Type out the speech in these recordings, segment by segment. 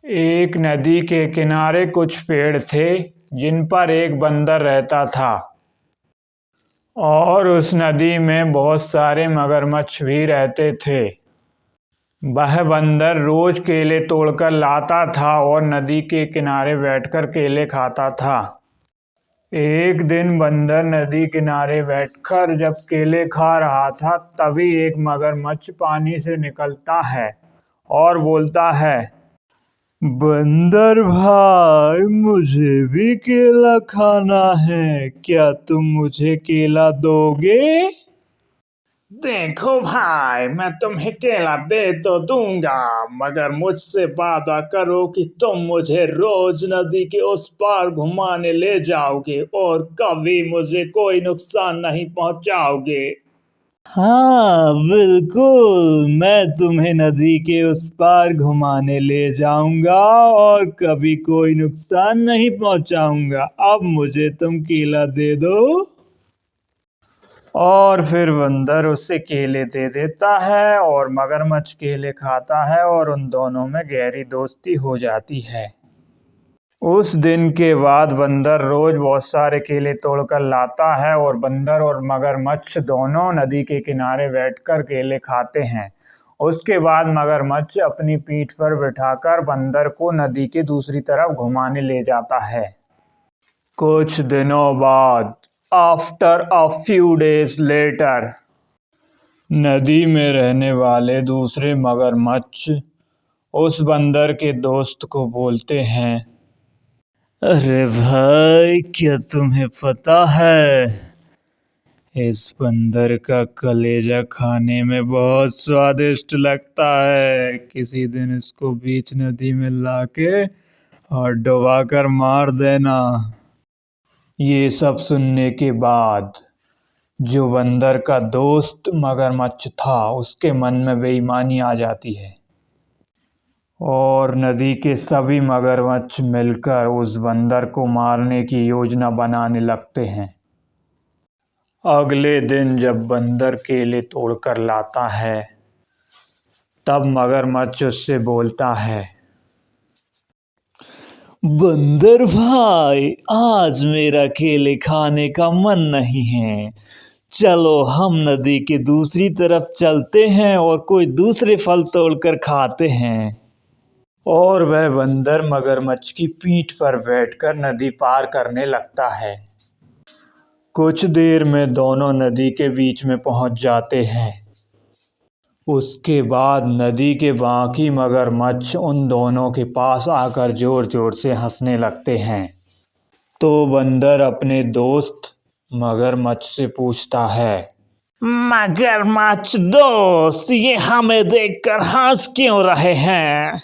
एक नदी के किनारे कुछ पेड़ थे जिन पर एक बंदर रहता था और उस नदी में बहुत सारे मगरमच्छ भी रहते थे। वह बंदर रोज केले तोड़कर लाता था और नदी के किनारे बैठकर केले खाता था। एक दिन बंदर नदी किनारे बैठकर जब केले खा रहा था, तभी एक मगरमच्छ पानी से निकलता है और बोलता है, बंदर भाई, मुझे भी केला खाना है, क्या तुम मुझे केला दोगे? देखो भाई, मैं तुम्हें केला दे तो दूंगा, मगर मुझसे वादा करो कि तुम मुझे रोज नदी के उस पार घुमाने ले जाओगे और कभी मुझे कोई नुकसान नहीं पहुंचाओगे। हाँ बिल्कुल, मैं तुम्हें नदी के उस पार घुमाने ले जाऊंगा और कभी कोई नुकसान नहीं पहुंचाऊंगा। अब मुझे तुम केला दे दो। और फिर बंदर उसे केले दे देता है और मगरमच्छ केले खाता है और उन दोनों में गहरी दोस्ती हो जाती है। उस दिन के बाद बंदर रोज बहुत सारे केले तोड़कर लाता है और बंदर और मगरमच्छ दोनों नदी के किनारे बैठकर केले खाते हैं। उसके बाद मगरमच्छ अपनी पीठ पर बिठाकर बंदर को नदी के दूसरी तरफ घुमाने ले जाता है। कुछ दिनों बाद, after a few days later, नदी में रहने वाले दूसरे मगरमच्छ उस बंदर के दोस्त को बोलते हैं, अरे भाई, क्या तुम्हें पता है, इस बंदर का कलेजा खाने में बहुत स्वादिष्ट लगता है। किसी दिन इसको बीच नदी में लाके और डुबाकर मार देना। ये सब सुनने के बाद जो बंदर का दोस्त मगरमच्छ था, उसके मन में बेईमानी आ जाती है और नदी के सभी मगरमच्छ मिलकर उस बंदर को मारने की योजना बनाने लगते हैं। अगले दिन जब बंदर केले तोड़कर लाता है, तब मगरमच्छ उससे बोलता है, बंदर भाई, आज मेरा केले खाने का मन नहीं है। चलो हम नदी के दूसरी तरफ चलते हैं और कोई दूसरे फल तोड़कर खाते हैं। और वह बंदर मगरमच्छ की पीठ पर बैठकर नदी पार करने लगता है। कुछ देर में दोनों नदी के बीच में पहुंच जाते हैं। उसके बाद नदी के बाकी मगरमच्छ उन दोनों के पास आकर जोर जोर से हंसने लगते हैं। तो बंदर अपने दोस्त मगरमच्छ से पूछता है, मगरमच्छ दोस्त, ये हमें देखकर हंस क्यों रहे हैं?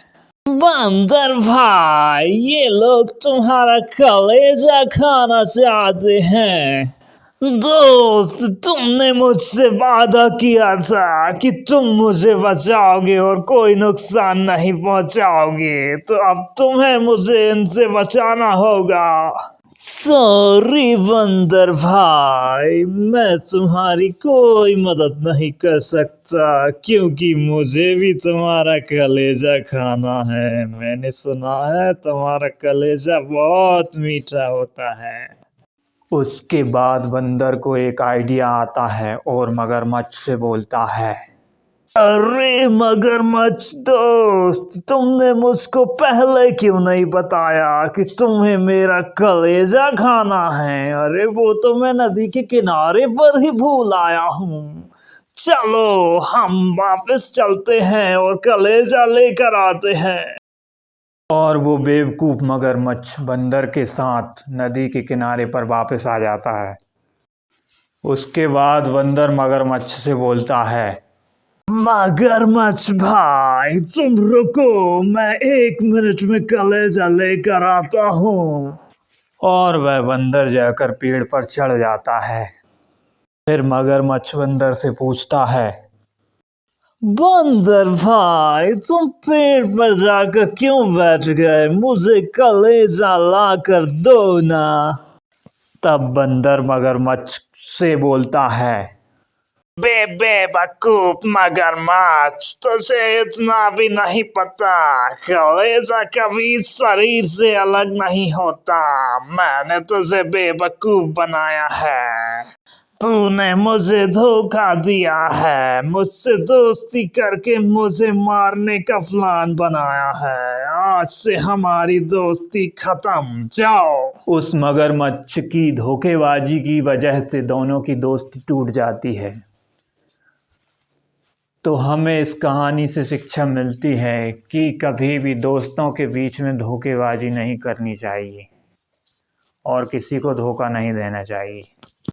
बंदर भाई, ये लोग तुम्हारा कलेजा खाना चाहते हैं। दोस्त, तुमने मुझसे वादा किया था कि तुम मुझे बचाओगे और कोई नुकसान नहीं पहुंचाओगे, तो अब तुम्हें मुझे इनसे बचाना होगा। सॉरी बंदर भाई, मैं तुम्हारी कोई मदद नहीं कर सकता, क्योंकि मुझे भी तुम्हारा कलेजा खाना है। मैंने सुना है तुम्हारा कलेजा बहुत मीठा होता है। उसके बाद बंदर को एक आइडिया आता है और मगरमच्छ से बोलता है, अरे मगरमच्छ दोस्त, तुमने मुझको पहले क्यों नहीं बताया कि तुम्हें मेरा कलेजा खाना है? अरे वो तो मैं नदी के किनारे पर ही भूल आया हूँ। चलो हम वापस चलते हैं और कलेजा लेकर आते हैं। और वो बेवकूफ मगरमच्छ बंदर के साथ नदी के किनारे पर वापस आ जाता है। उसके बाद बंदर मगरमच्छ से बोलता है, मगरमच्छ भाई, तुम रुको, मैं 1 मिनट में कलेजा लेकर आता हूँ। और वह बंदर जाकर पेड़ पर चढ़ जाता है। फिर मगरमच्छ बंदर से पूछता है, बंदर भाई, तुम पेड़ पर जाकर क्यों बैठ गए? मुझे कलेजा ला कर दो ना। तब बंदर मगरमच्छ से बोलता है, बेवकूफ मगरमच्छ, तुझे इतना भी नहीं पता, कलेजा कभी शरीर से अलग नहीं होता। मैंने तुझे बेवकूफ बनाया है। तूने मुझे धोखा दिया है, मुझसे दोस्ती करके मुझे मारने का प्लान बनाया है। आज से हमारी दोस्ती खत्म, जाओ। उस मगरमच्छ की धोखेबाजी की वजह से दोनों की दोस्ती टूट जाती है। तो हमें इस कहानी से शिक्षा मिलती है कि कभी भी दोस्तों के बीच में धोखेबाजी नहीं करनी चाहिए और किसी को धोखा नहीं देना चाहिए।